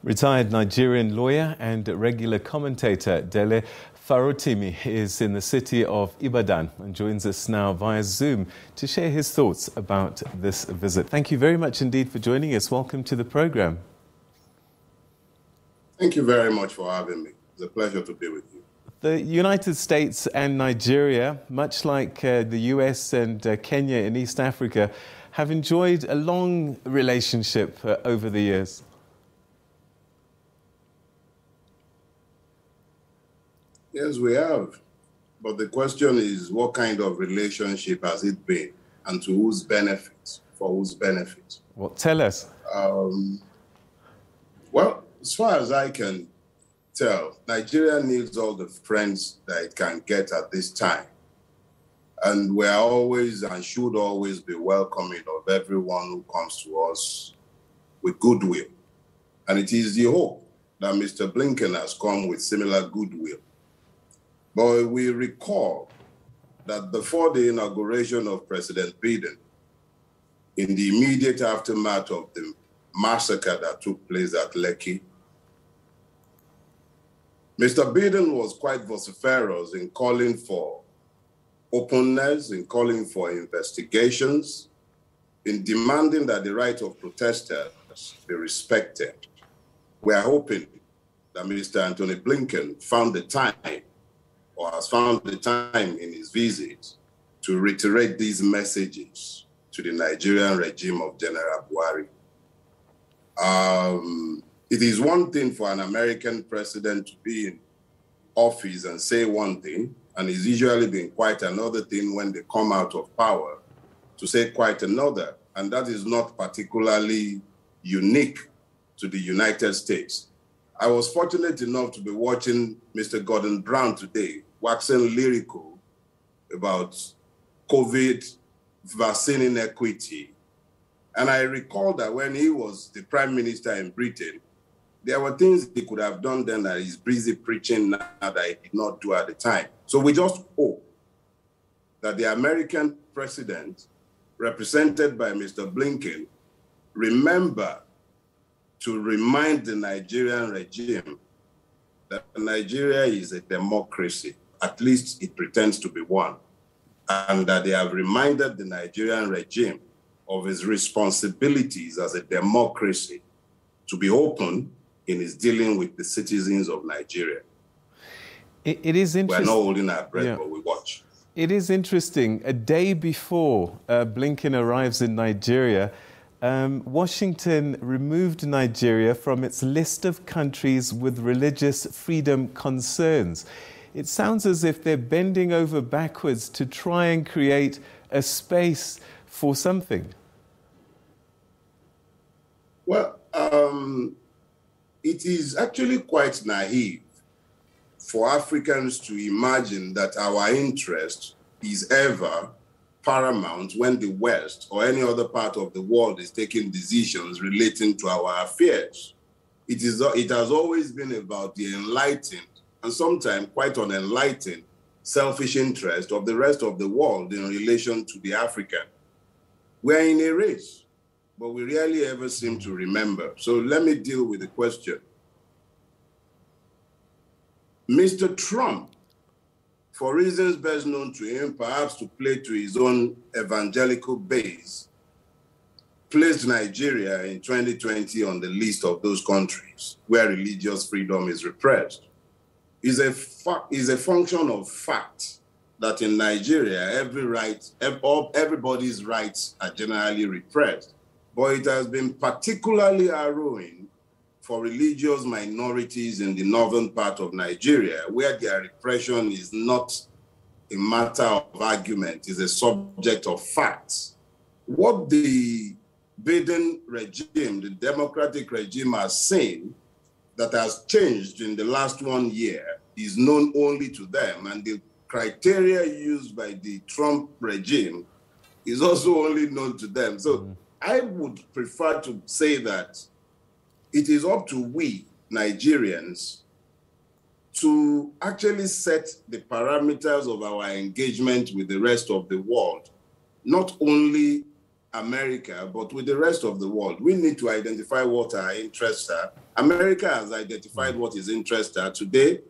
Retired Nigerian lawyer and regular commentator Dele Farotimi is in the city of Ibadan and joins us now via Zoom to share his thoughts about this visit. Thank you very much indeed for joining us. Welcome to the program. Thank you very much for having me. It's a pleasure to be with you. The United States and Nigeria, much like the US and Kenya in East Africa, have enjoyed a long relationship over the years. Yes, we have. But the question is, what kind of relationship has it been and to whose benefit, for whose benefit? Well, tell us. Well, as far as I can tell, Nigeria needs all the friends that it can get at this time. And we are always and should always be welcoming of everyone who comes to us with goodwill. And it is the hope that Mr. Blinken has come with similar goodwill. But we recall that before the inauguration of President Biden, in the immediate aftermath of the massacre that took place at Lekki, Mr. Biden was quite vociferous in calling for openness, in calling for investigations, in demanding that the right of protesters be respected. We are hoping that Mr. Antony Blinken found the time or has found the time in his visit to reiterate these messages to the Nigerian regime of General Buhari. It is one thing for an American president to be in office and say one thing, and it's usually been quite another thing when they come out of power to say quite another. And that is not particularly unique to the United States. I was fortunate enough to be watching Mr. Gordon Brown today, waxing lyrical about COVID vaccine inequity. And I recall that when he was the prime minister in Britain, there were things he could have done then that he's busy preaching now that he did not do at the time. So we just hope that the American president, represented by Mr. Blinken, remember to remind the Nigerian regime that Nigeria is a democracy. At least it pretends to be one. And that they have reminded the Nigerian regime of its responsibilities as a democracy to be open in its dealing with the citizens of Nigeria. It is interesting. We're not holding our breath, but we watch. It is interesting. A day before Blinken arrives in Nigeria, Washington removed Nigeria from its list of countries with religious freedom concerns. It sounds as if they're bending over backwards to try and create a space for something. Well, it is actually quite naive for Africans to imagine that our interest is ever paramount when the West or any other part of the world is taking decisions relating to our affairs. It has always been about the enlightened and sometimes quite unenlightened selfish interest of the rest of the world in relation to the African. We're in a race, but we rarely ever seem to remember. So let me deal with the question. Mr. Trump, for reasons best known to him, perhaps to play to his own evangelical base, placed Nigeria in 2020 on the list of those countries where religious freedom is repressed. Is a function of fact that in Nigeria, everybody's rights are generally repressed. But it has been particularly harrowing for religious minorities in the northern part of Nigeria, where their repression is not a matter of argument, is a subject of facts. What the Biden regime, the democratic regime, has seen that has changed in the last 1 year is known only to them. And the criteria used by the Trump regime is also only known to them. So I would prefer to say that it is up to we, Nigerians, to actually set the parameters of our engagement with the rest of the world, not only America, but with the rest of the world. We need to identify what our interests are. America has identified what its interests are. Today,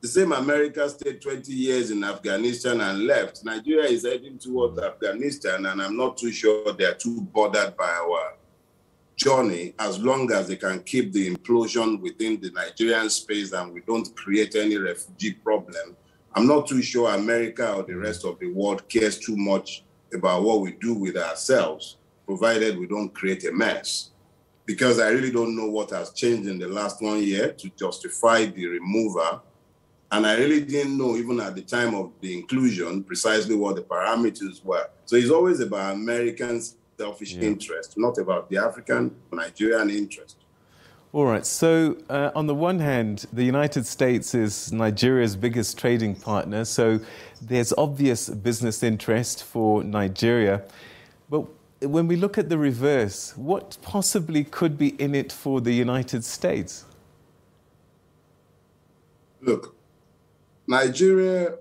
the same America stayed 20 years in Afghanistan and left. Nigeria is heading towards Afghanistan, and I'm not too sure they're too bothered by our journey, as long as they can keep the implosion within the Nigerian space and we don't create any refugee problem. I'm not too sure America or the rest of the world cares too much about what we do with ourselves, provided we don't create a mess. Because I really don't know what has changed in the last 1 year to justify the removal. And I really didn't know, even at the time of the inclusion, precisely what the parameters were. So it's always about Americans' selfish interest, not about the African, Nigerian interest. All right. So on the one hand, the United States is Nigeria's biggest trading partner. So there's obvious business interest for Nigeria. But when we look at the reverse, what possibly could be in it for the United States? Look, Nigeria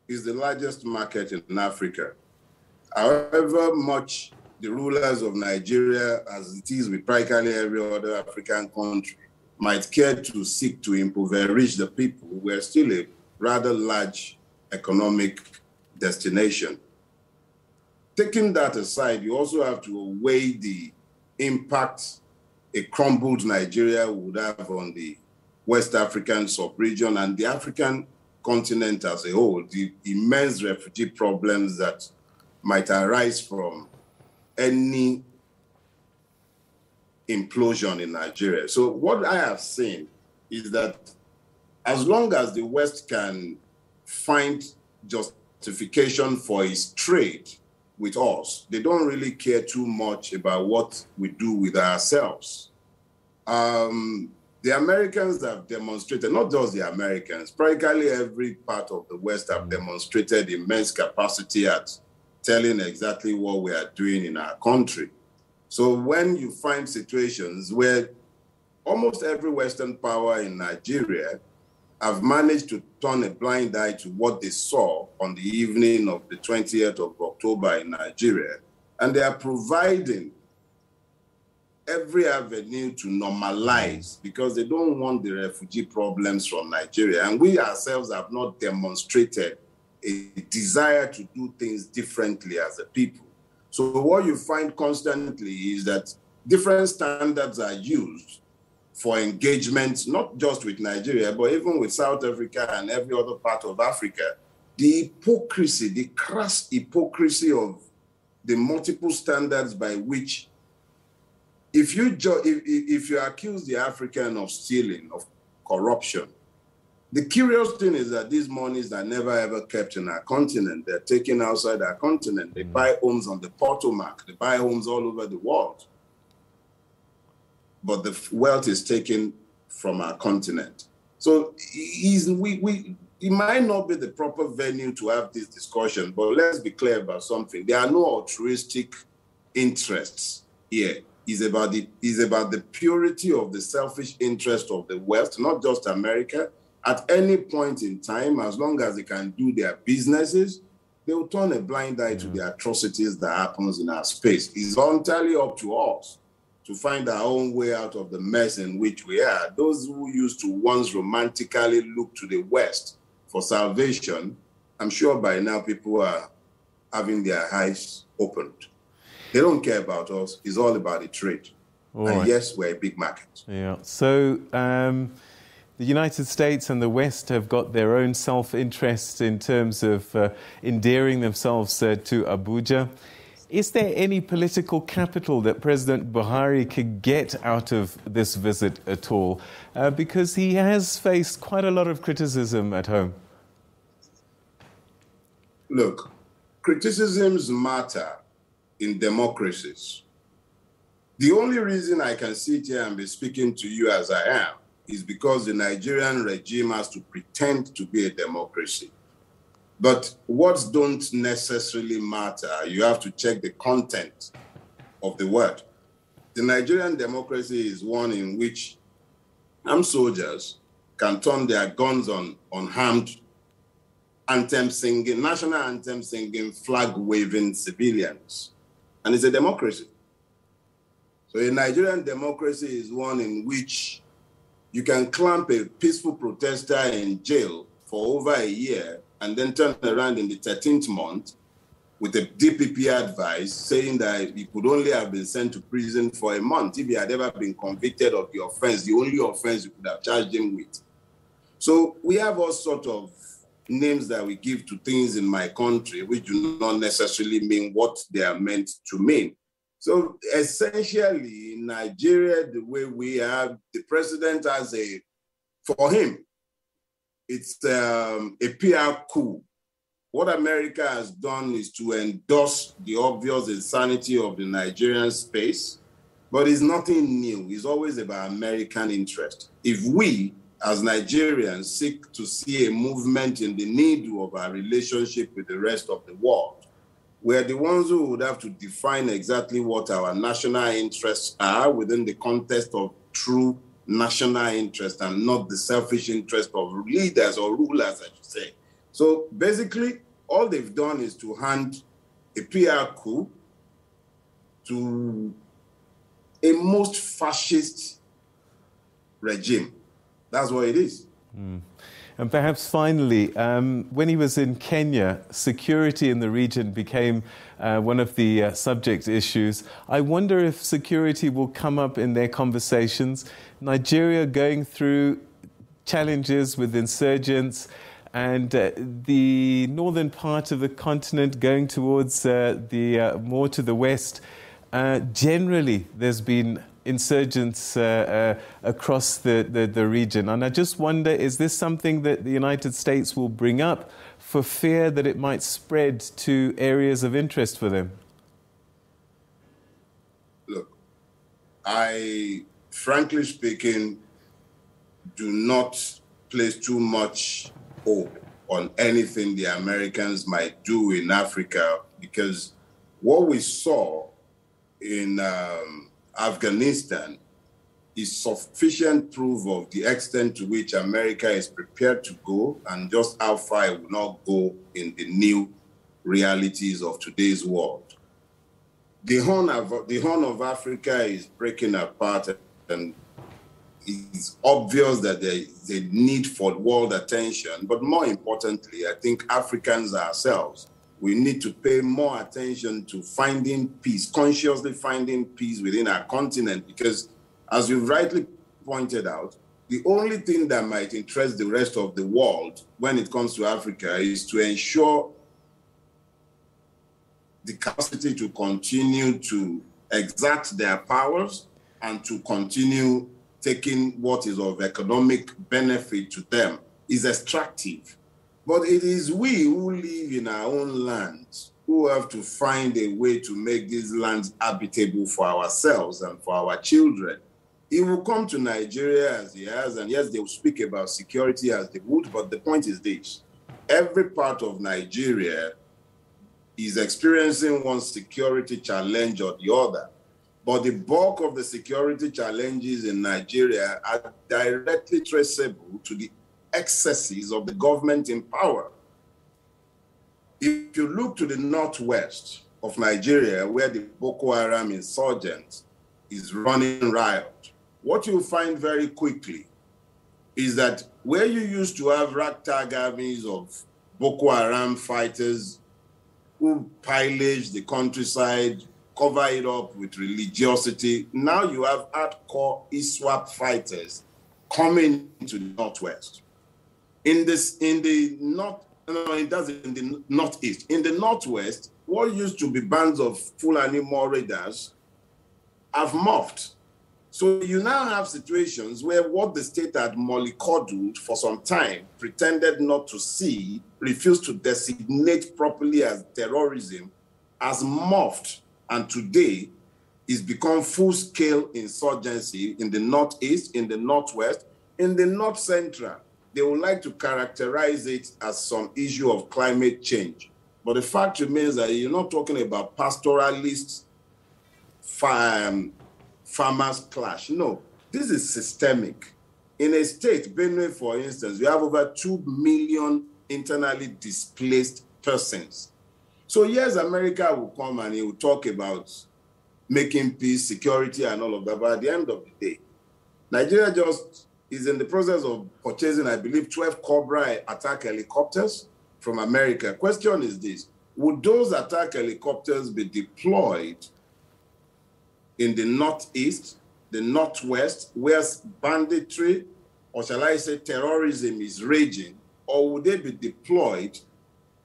is the largest market in Africa. However much the rulers of Nigeria, as it is with practically every other African country, might care to seek to impoverish the people, we're still a rather large economic destination. Taking that aside, you also have to weigh the impact a crumbled Nigeria would have on the West African sub-region and the African continent as a whole, the immense refugee problems that might arise from any implosion in Nigeria. So what I have seen is that as long as the West can find justification for its trade with us, they don't really care too much about what we do with ourselves. The Americans have demonstrated, not just the Americans, practically every part of the West have demonstrated immense capacity at telling exactly what we are doing in our country. So when you find situations where almost every Western power in Nigeria have managed to turn a blind eye to what they saw on the evening of the 20th of October in Nigeria, and they are providing every avenue to normalize because they don't want the refugee problems from Nigeria. And we ourselves have not demonstrated a desire to do things differently as a people. So what you find constantly is that different standards are used for engagement, not just with Nigeria, but even with South Africa and every other part of Africa. The hypocrisy, the crass hypocrisy of the multiple standards by which if you accuse the African of stealing, of corruption, the curious thing is that these monies are never ever kept in our continent. They're taken outside our continent. They buy homes on the Potomac. They buy homes all over the world. But the wealth is taken from our continent. So it might not be the proper venue to have this discussion, but let's be clear about something. There are no altruistic interests here. It's about the purity of the selfish interest of the West, not just America. At any point in time, as long as they can do their businesses, they will turn a blind eye to the atrocities that happens in our space. It's entirely up to us to find our own way out of the mess in which we are. Those who used to once romantically look to the West for salvation, I'm sure by now people are having their eyes opened. They don't care about us. It's all about the trade. And yes, we're a big market. Yeah. So the United States and the West have got their own self-interest in terms of endearing themselves to Abuja. Is there any political capital that President Buhari could get out of this visit at all? Because he has faced quite a lot of criticism at home. Look, criticisms matter in democracies. The only reason I can sit here and be speaking to you as I am is because the Nigerian regime has to pretend to be a democracy. But words don't necessarily matter. You have to check the content of the word. The Nigerian democracy is one in which armed soldiers can turn their guns on unarmed anthem singing, national anthem singing, flag waving civilians. and it's a democracy. So a Nigerian democracy is one in which you can clamp a peaceful protester in jail for over a year and then turn around in the 13th month with a DPP advice saying that he could only have been sent to prison for a month if he had ever been convicted of the offense, the only offense you could have charged him with. So we have all sorts of names that we give to things in my country which do not necessarily mean what they are meant to mean. So essentially, in Nigeria, the way we have, the president has for him, it's a PR coup. What America has done is to endorse the obvious insanity of the Nigerian space, but it's nothing new. It's always about American interest. If we, as Nigerians, seek to see a movement in the need of our relationship with the rest of the world, we're the ones who would have to define exactly what our national interests are within the context of true national interest and not the selfish interest of leaders or rulers, I should say. So basically, all they've done is to hand a PR coup to a most fascist regime. That's what it is. Mm. And perhaps finally, when he was in Kenya, security in the region became one of the subject issues. I wonder if security will come up in their conversations. Nigeria going through challenges with insurgents and the northern part of the continent going towards more to the west. Generally, there's been insurgents across the region. And I just wonder, is this something that the United States will bring up for fear that it might spread to areas of interest for them? Look, I, frankly speaking, do not place too much hope on anything the Americans might do in Africa, because what we saw in Afghanistan is sufficient proof of the extent to which America is prepared to go and just how far it will not go in the new realities of today's world. The Horn of Africa is breaking apart, and it's obvious that there is a need for world attention. But more importantly, I think Africans ourselves, we need to pay more attention to finding peace, consciously finding peace within our continent, because as you rightly pointed out, the only thing that might interest the rest of the world when it comes to Africa is to ensure the capacity to continue to exert their powers and to continue taking what is of economic benefit to them is extractive. But it is we who live in our own lands who have to find a way to make these lands habitable for ourselves and for our children. He will come to Nigeria as he has, and yes, they will speak about security as they would, but the point is this: every part of Nigeria is experiencing one security challenge or the other. But the bulk of the security challenges in Nigeria are directly traceable to the excesses of the government in power. If you look to the northwest of Nigeria, where the Boko Haram insurgent is running riot, what you'll find very quickly is that where you used to have ragtag armies of Boko Haram fighters who pillage the countryside, cover it up with religiosity, now you have hardcore ISWAP fighters coming to the northwest. In the northeast. In the northwest, what used to be bands of Fulani raiders have morphed. So you now have situations where what the state had mollycoddled for some time, pretended not to see, refused to designate properly as terrorism, has morphed, and today is become full-scale insurgency in the northeast, in the northwest, in the north central. They would like to characterize it as some issue of climate change. But the fact remains that you're not talking about pastoralist farmers clash. No, this is systemic. In a state, Benue, for instance, we have over 2 million internally displaced persons. So yes, America will come and he will talk about making peace, security, and all of that. But at the end of the day, Nigeria just is in the process of purchasing, I believe, 12 Cobra attack helicopters from America. Question is this: would those attack helicopters be deployed in the northeast, the northwest, where banditry, or shall I say terrorism, is raging, or would they be deployed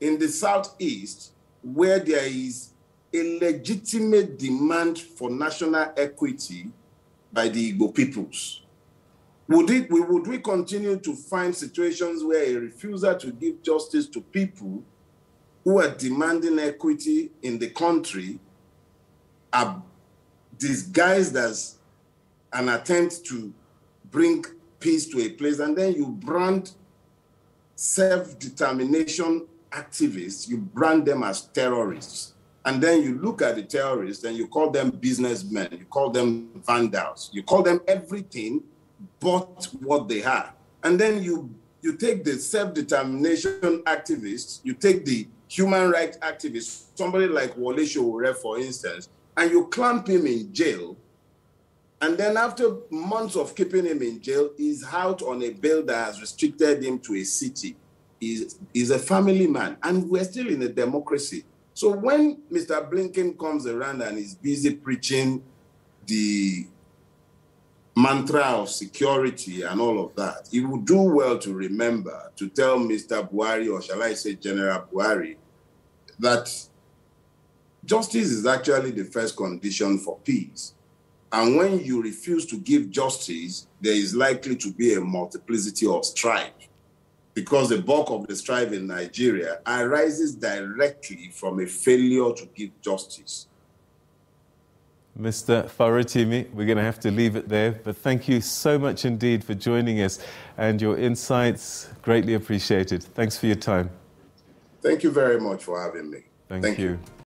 in the southeast, where there is a legitimate demand for national equity by the Igbo peoples? Would we continue to find situations where a refusal to give justice to people who are demanding equity in the country are disguised as an attempt to bring peace to a place, and then you brand self-determination activists, you brand them as terrorists, and then you look at the terrorists and you call them businessmen, you call them vandals, you call them everything but what they are. And then you take the self-determination activists, you take the human rights activists, somebody like Wole Sowore, for instance, and you clamp him in jail. And then after months of keeping him in jail, he's out on a bail that has restricted him to a city. He's a family man, and we're still in a democracy. So when Mr. Blinken comes around and is busy preaching the mantra of security and all of that, he would do well to remember to tell Mr. Buhari, or shall I say General Buhari, that justice is actually the first condition for peace. And when you refuse to give justice, there is likely to be a multiplicity of strife, because the bulk of the strife in Nigeria arises directly from a failure to give justice. Mr. Farotimi, we're going to have to leave it there, but thank you so much indeed for joining us, and your insights greatly appreciated. Thanks for your time. Thank you very much for having me. Thank you.